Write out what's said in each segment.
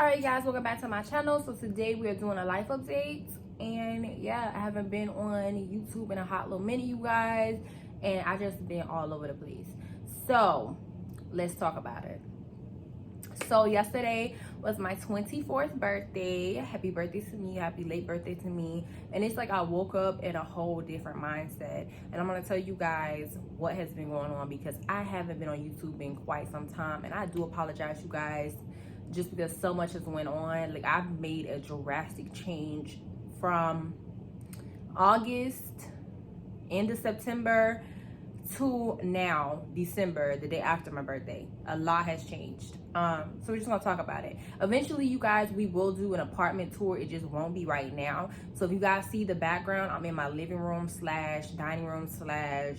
Alright guys, welcome back to my channel. So today we are doing a life update, and yeah, I haven't been on YouTube in a hot little minute, you guys, and I just been all over the place. So let's talk about it. So yesterday was my 24th birthday. Happy birthday to me, happy late birthday to me. And it's like I woke up in a whole different mindset, and I'm gonna tell you guys what has been going on because I haven't been on YouTube in quite some time, and I do apologize, you guys, just because so much has went on. Like, I've made a drastic change from August, end of September, to now December, the day after my birthday. A lot has changed. So we're just gonna talk about it. Eventually, you guys, we will do an apartment tour. It just won't be right now. So if you guys see the background, I'm in my living room slash dining room slash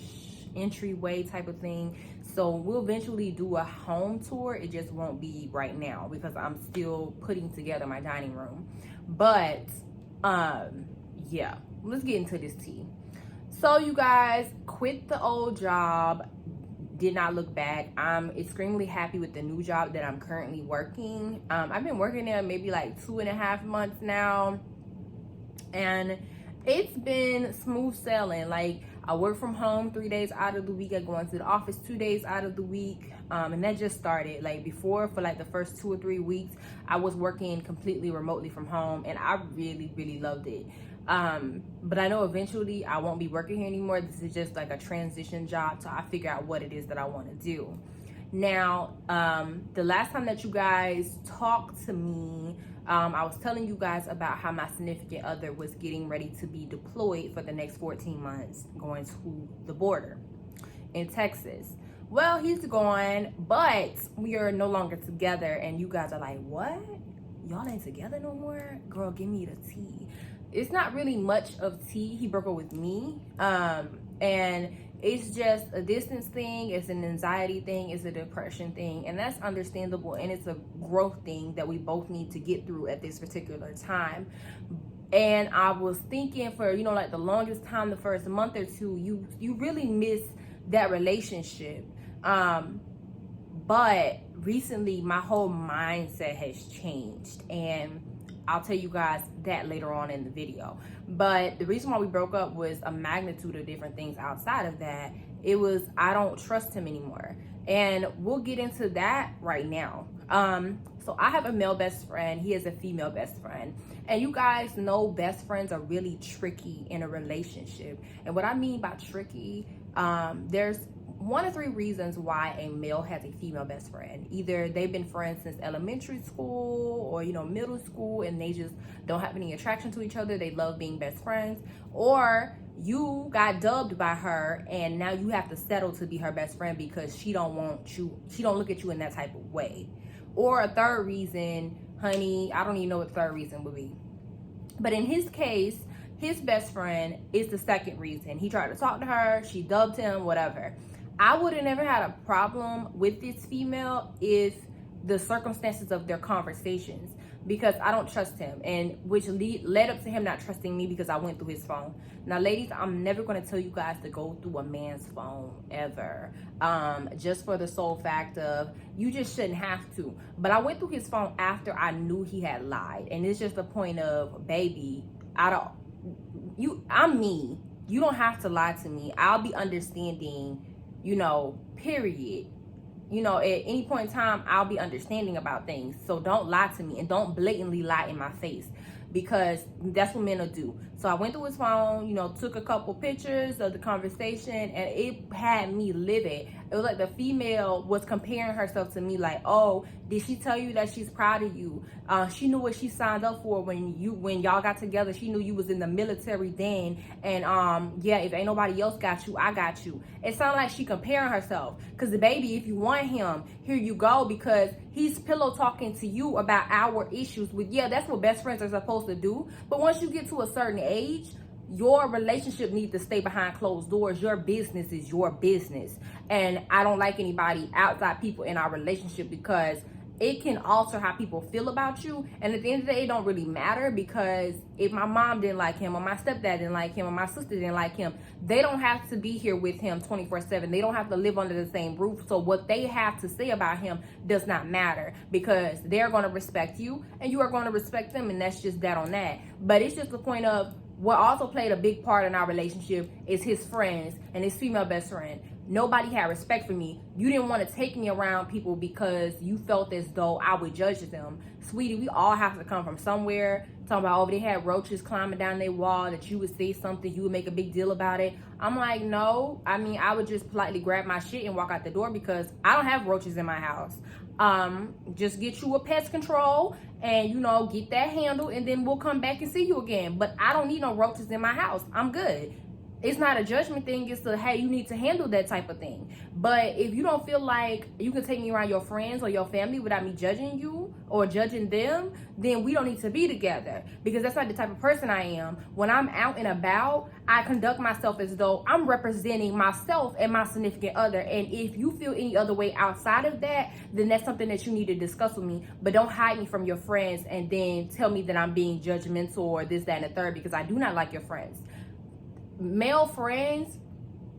entryway type of thing. So we'll eventually do a home tour. It just won't be right now because I'm still putting together my dining room. But yeah, let's get into this tea. So you guys, quit the old job, did not look back. I'm extremely happy with the new job that I'm currently working. I've been working there maybe like 2.5 months now, and it's been smooth sailing. Like, I work from home 3 days out of the week. I go into the office 2 days out of the week. And that just started. Like, before, for like the first 2 or 3 weeks, I was working completely remotely from home, and I really loved it. But I know eventually I won't be working here anymore. This is just like a transition job, so I figure out what it is that I want to do. Now, the last time that you guys talked to me, I was telling you guys about how my significant other was getting ready to be deployed for the next 14 months, going to the border in Texas. Well, he's gone, but we are no longer together, and you guys are like, what? Y'all ain't together no more? Girl, give me the tea. It's not really much of tea. He broke up with me, and it's just a distance thing. It's an anxiety thing. It's a depression thing, and that's understandable, and it's a growth thing that we both need to get through at this particular time. And I was thinking, for like the longest time, the first month or two, you really miss that relationship. But recently my whole mindset has changed, and I'll tell you guys that later on in the video. But the reason why we broke up was a magnitude of different things outside of that. It was, I don't trust him anymore. And we'll get into that right now. So I have a male best friend. He has a female best friend. And you guys know best friends are really tricky in a relationship. And what I mean by tricky, there's 1 or 3 reasons why a male has a female best friend. Either they've been friends since elementary school or middle school, and they just don't have any attraction to each other. They love being best friends. Or you got dubbed by her, and now you have to settle to be her best friend because she don't want you, she don't look at you in that type of way. Or a third reason, honey, I don't even know what the third reason would be. But in his case, his best friend is the second reason. He tried to talk to her, she dubbed him, whatever. I would have never had a problem with this female if the circumstances of their conversations, because I don't trust him, and which led up to him not trusting me because I went through his phone. Now, ladies, I'm never going to tell you guys to go through a man's phone ever, just for the sole fact of you just shouldn't have to. But I went through his phone after I knew he had lied, and it's just a point of, baby, I'm me. You don't have to lie to me. I'll be understanding, period. At any point in time, I'll be understanding about things. So don't lie to me, and don't blatantly lie in my face, because that's what men will do. So I went through his phone, took a couple pictures of the conversation, and it had me livid. It was like the female was comparing herself to me, like, oh, did she tell you that she's proud of you? She knew what she signed up for when y'all got together. She knew you was in the military then, and yeah, if ain't nobody else got you, I got you. It sounded like she comparing herself, because the baby, if you want him, here you go, because he's pillow talking to you about our issues with, yeah, that's what best friends are supposed to do. But once you get to a certain age, your relationship needs to stay behind closed doors. Your business is your business. And I don't like anybody outside people in our relationship, because it can alter how people feel about you. And at the end of the day, it don't really matter, because if my mom didn't like him, or my stepdad didn't like him, or my sister didn't like him, they don't have to be here with him 24/7. They don't have to live under the same roof. So what they have to say about him does not matter, because they're going to respect you and you are going to respect them. And that's just that on that. But it's just the point of, what also played a big part in our relationship is his friends and his female best friend. Nobody had respect for me. You didn't want to take me around people because you felt as though I would judge them. Sweetie, we all have to come from somewhere. Talking about, oh, they had roaches climbing down their wall, that you would say something, you would make a big deal about it. I'm like, no. I mean, I would just politely grab my shit and walk out the door, because I don't have roaches in my house. Just get you a pest control and, you know, get that handled, and then we'll come back and see you again. But I don't need no roaches in my house. I'm good. It's not a judgment thing. It's the, hey, you need to handle that type of thing. But if you don't feel like you can take me around your friends or your family without me judging you or judging them, then we don't need to be together, because that's not the type of person I am. When I'm out and about, I conduct myself as though I'm representing myself and my significant other. And if you feel any other way outside of that, then that's something that you need to discuss with me. But don't hide me from your friends and then tell me that I'm being judgmental or this, that, and the third, because I do not like your friends. Male friends,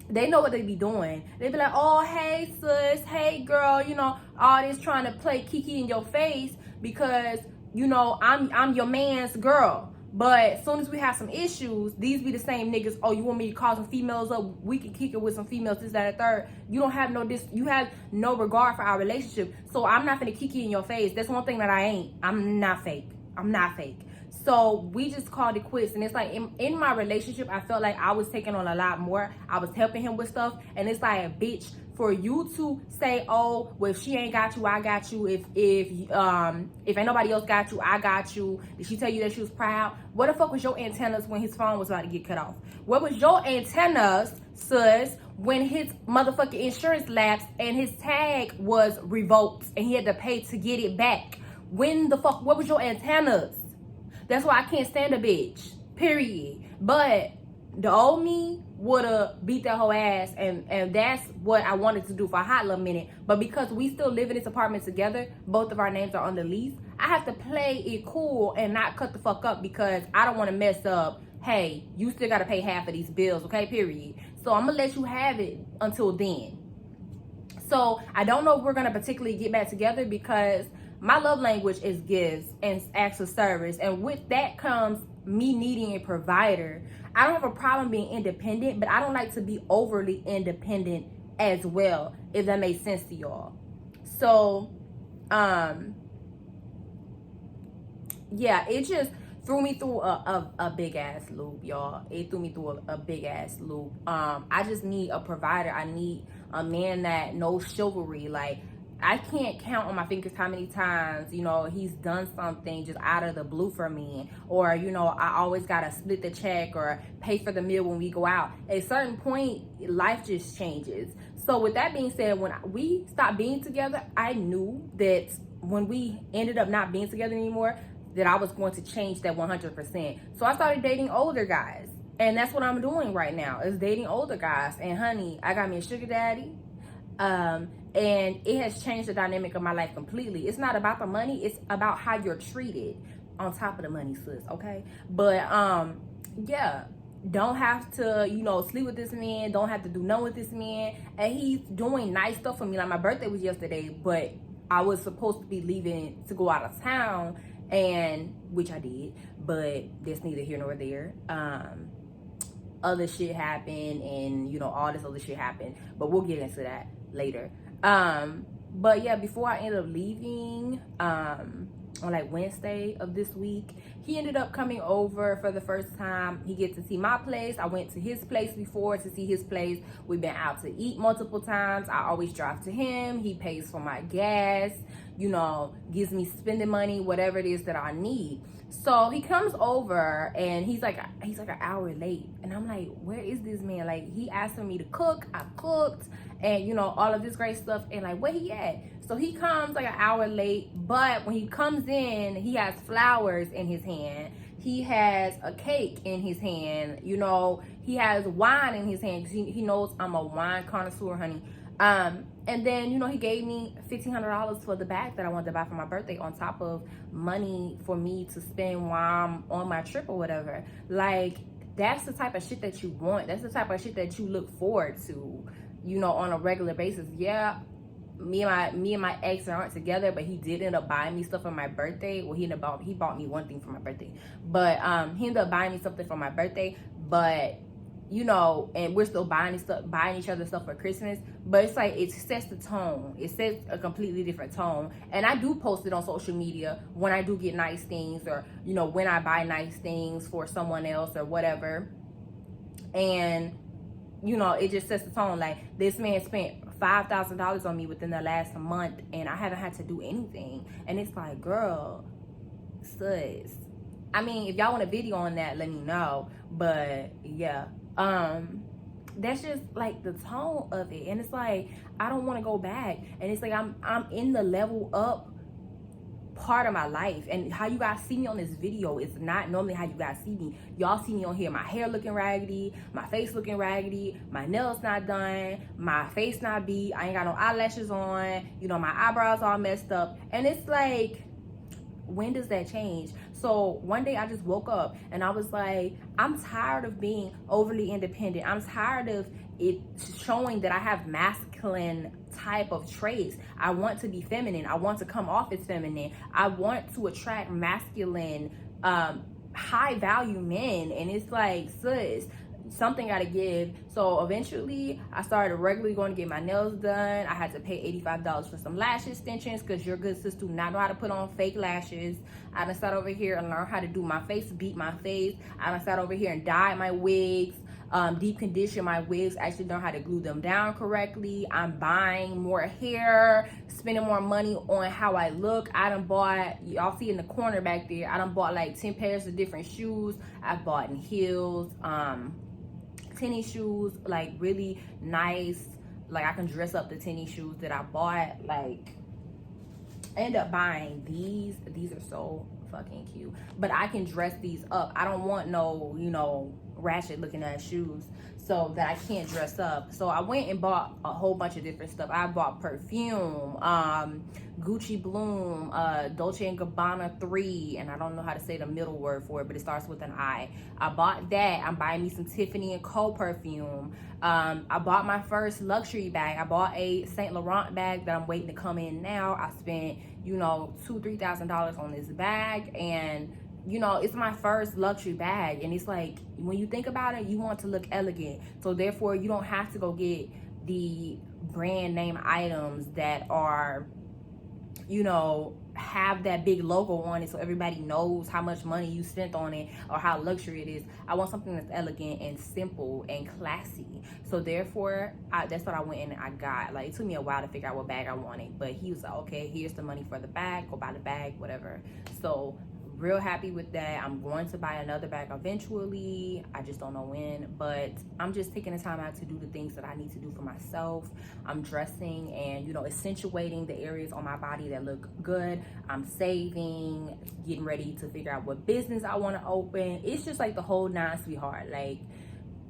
they know what they be doing. They be like, oh, hey, sis, hey, girl, you know, all this trying to play Kiki in your face because, you know, I'm your man's girl. But as soon as we have some issues, these be the same niggas, oh, you want me to call some females up? We can kick it with some females, this, that, and third. You don't have you have no regard for our relationship. So I'm not gonna Kiki in your face. That's one thing that I ain't. I'm not fake. I'm not fake. So we just called it quits. And it's like, in my relationship, I felt like I was taking on a lot more. I was helping him with stuff. And it's like, bitch, for you to say, oh, well, if she ain't got you, I got you. If ain't nobody else got you, I got you. Did she tell you that she was proud? What the fuck was your antennas when his phone was about to get cut off? What was your antennas, sus, when his motherfucking insurance lapsed and his tag was revoked and he had to pay to get it back? When the fuck, what was your antennas? That's why I can't stand a bitch, period. But the old me would have beat that whole ass, and that's what I wanted to do for a hot little minute. But because we still live in this apartment together, both of our names are on the lease, I have to play it cool and not cut the fuck up, because I don't want to mess up, hey, you still got to pay half of these bills, okay, period. So I'm going to let you have it until then. So I don't know if we're going to particularly get back together, because my love language is gifts and acts of service. And with that comes me needing a provider. I don't have a problem being independent, but I don't like to be overly independent as well, if that makes sense to y'all. So, yeah, it just threw me through a big ass loop, y'all. It threw me through a big ass loop. I just need a provider. I need a man that knows chivalry. Like, I can't count on my fingers how many times, you know, he's done something just out of the blue for me. Or, you know, I always got to split the check or pay for the meal when we go out. At a certain point, life just changes. So with that being said, when we stopped being together, I knew that when we ended up not being together anymore, that I was going to change that 100%. So I started dating older guys. And that's what I'm doing right now, is dating older guys. And honey, I got me a sugar daddy. And it has changed the dynamic of my life completely. It's not about the money, it's about how you're treated on top of the money, sis, okay? But yeah, don't have to, you know, sleep with this man, don't have to do nothing with this man. And he's doing nice stuff for me. Like, my birthday was yesterday, but I was supposed to be leaving to go out of town, and which I did, but that's neither here nor there. Other shit happened, and you know, all this other shit happened, but we'll get into that later. But yeah, before I ended up leaving, on like Wednesday of this week, he ended up coming over for the first time. He gets to see my place. I went to his place before to see his place. We've been out to eat multiple times. I always drive to him. He pays for my gas, you know, gives me spending money, whatever it is that I need. So he comes over and he's like an hour late. And I'm like, where is this man? Like, he asked for me to cook. I cooked and, you know, all of this great stuff. And like, where he at? So he comes like an hour late. But when he comes in, he has flowers in his hand. He has a cake in his hand. You know, he has wine in his hand. Because he knows I'm a wine connoisseur, honey. And then, you know, he gave me $1,500 for the bag that I wanted to buy for my birthday, on top of money for me to spend while I'm on my trip or whatever. Like, that's the type of shit that you want. That's the type of shit that you look forward to, you know, on a regular basis. Yeah, me and my ex aren't together, but he did end up buying me stuff for my birthday. Well, he bought me one thing for my birthday, but he ended up buying me something for my birthday. But you know, and we're still buying each other stuff for Christmas. But it's like, it sets the tone. It sets a completely different tone. And I do post it on social media when I do get nice things, or, you know, when I buy nice things for someone else or whatever. And, you know, it just sets the tone. Like, this man spent $5,000 on me within the last month, and I haven't had to do anything. And it's like, girl, sus. I mean, if y'all want a video on that, let me know. But yeah, that's just like the tone of it. And it's like, I don't want to go back. And it's like, I'm in the level up part of my life, and how you guys see me on this video is not normally how you guys see me. Y'all see me on here, my hair looking raggedy, my face looking raggedy, my nails not done, my face not beat, I ain't got no eyelashes on, you know, my eyebrows all messed up. And it's like, when does that change? So one day I just woke up and I was like, I'm tired of being overly independent. I'm tired of it showing that I have masculine type of traits. I want to be feminine. I want to come off as feminine. I want to attract masculine, high value men. And it's like, sis, something gotta give. So eventually I started regularly going to get my nails done. I had to pay $85 for some lash extensions, because your good sis do not know how to put on fake lashes. I done sat over here and learned how to do my face, beat my face. I done sat over here and dyed my wigs, deep condition my wigs, actually learn how to glue them down correctly. I'm buying more hair, spending more money on how I look. I done bought, y'all see in the corner back there, I done bought like 10 pairs of different shoes. I've bought in heels, tennis shoes, like really nice, like I can dress up the tennis shoes that I bought. Like, I end up buying these are so fucking cute, but I can dress these up. I don't want no, you know, ratchet looking ass shoes so that I can't dress up. So I went and bought a whole bunch of different stuff. I bought perfume, Gucci Bloom, Dolce & Gabbana 3, and I don't know how to say the middle word for it, but it starts with an I. I bought that. I'm buying me some Tiffany & Co. perfume. I bought my first luxury bag. I bought a Saint Laurent bag that I'm waiting to come in now. I spent, you know, $2,000-$3,000 on this bag, and you know, it's my first luxury bag. And it's like, when you think about it, you want to look elegant, so therefore you don't have to go get the brand name items that are, you know, have that big logo on it so everybody knows how much money you spent on it or how luxury it is. I want something that's elegant and simple and classy. So therefore, that's what I went and I got. Like, it took me a while to figure out what bag I wanted, but he was like, okay, here's the money for the bag, go buy the bag, whatever. So real happy with that. I'm going to buy another bag eventually. I just don't know when, but I'm just taking the time out to do the things that I need to do for myself. I'm dressing and, you know, accentuating the areas on my body that look good. I'm saving, getting ready to figure out what business I want to open. It's just like the whole nine, sweetheart. Like,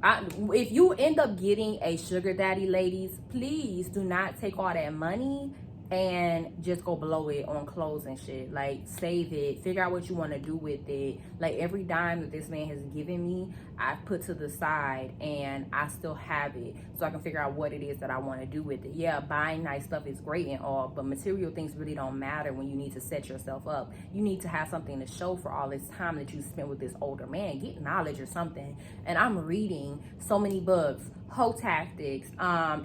if you end up getting a sugar daddy, ladies, please do not take all that money and just go blow it on clothes and shit. Like, save it, figure out what you want to do with it. Like, every dime that this man has given me, I've put to the side, and I still have it, so I can figure out what it is that I want to do with it. Yeah, buying nice stuff is great and all, but material things really don't matter when you need to set yourself up. You need to have something to show for all this time that you spent with this older man. Get knowledge or something. And I'm reading so many books. Hoe Tactics,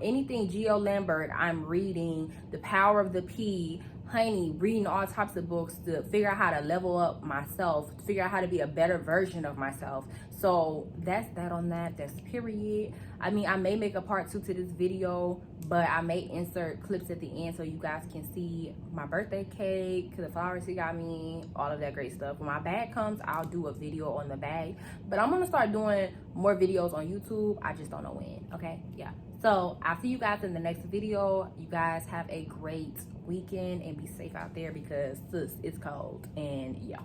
anything Geo Lambert, I'm reading. The Power of the P, honey, reading all types of books to figure out how to level up myself, to figure out how to be a better version of myself. So that's that on that. That's period. I mean, I may make a part 2 to this video, but I may insert clips at the end so you guys can see my birthday cake, the flowers he got me, all of that great stuff. When my bag comes, I'll do a video on the bag, but I'm gonna start doing more videos on YouTube. I just don't know when. Okay, yeah. So I'll see you guys in the next video. You guys have a great weekend and be safe out there, because sis, it's cold. And yeah.